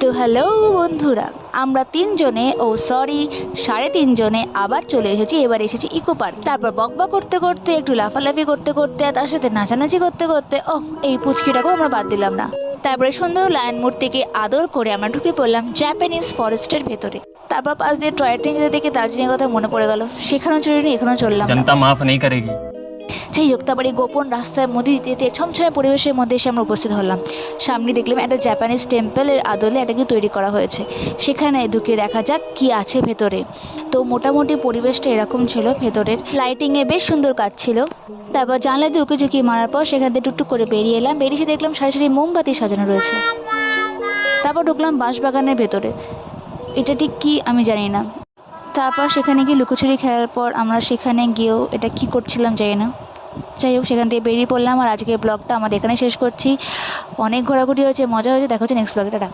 তো হ্যালো বন্ধুরা, আমরা তিনজনে সাড়ে তিনজনে আবার চলে এসেছি। এবার এসেছি ইকো পার্ক। তারপর বকবক করতে করতে, একটু লাফালাফি করতে করতে, আর তার সাথে নাচানাচি করতে করতে, এই পুচকিটাকেও আমরা বাদ দিলাম না। তারপরে সুন্দর লায়ন মূর্তিকে আদর করে আমরা ঢুকে পড়লাম জাপানিজ ফরেস্টের ভেতরে। তারপর পাশ দিয়ে টয় ট্রেন যেতে দেখে দার্জিলিং কথা মনে পড়ে গেল। সেখানেও চলিনি, এখানেও চললাম না। जनता माफ नहीं करेगी। যাই হোক, তারপরে এই গোপন রাস্তার মধ্যে দিতে দিতে ছমছমে পরিবেশের মধ্যে এসে আমরা উপস্থিত হলাম। সামনে দেখলাম একটা জাপানিজ টেম্পলের আদলে এটা কি তৈরি করা হয়েছে। সেখানে ঢুকে দেখা যাক কি আছে ভেতরে। তো মোটামুটি পরিবেশটা এরকম ছিল। ভেতরের লাইটিংয়ে বেশ সুন্দর কাজ ছিল। তারপর জানলা দিয়ে উঁকি ঝুঁকি মারার পর সেখান থেকে টুকটুক করে বেরিয়ে এলাম। বেরিয়ে দেখলাম সারি সারি মোমবাতি সাজানো রয়েছে। তারপর ঢুকলাম বাঁশবাগানের ভেতরে। এটা ঠিক কি আমি জানি না। তারপর সেখানে গিয়ে লুকোচুরি খেলার পর আমরা সেখানে গিয়েও এটা কি করছিলাম জানি না। যাই হোক, সেখান থেকে বেরিয়ে পড়লাম। আর আজকের ব্লগটা আমাদের এখানে শেষ করছি। অনেক ঘোরাঘুরি হয়েছে, মজা হয়েছে। দেখা হচ্ছে নেক্সট ব্লগে। টাটা।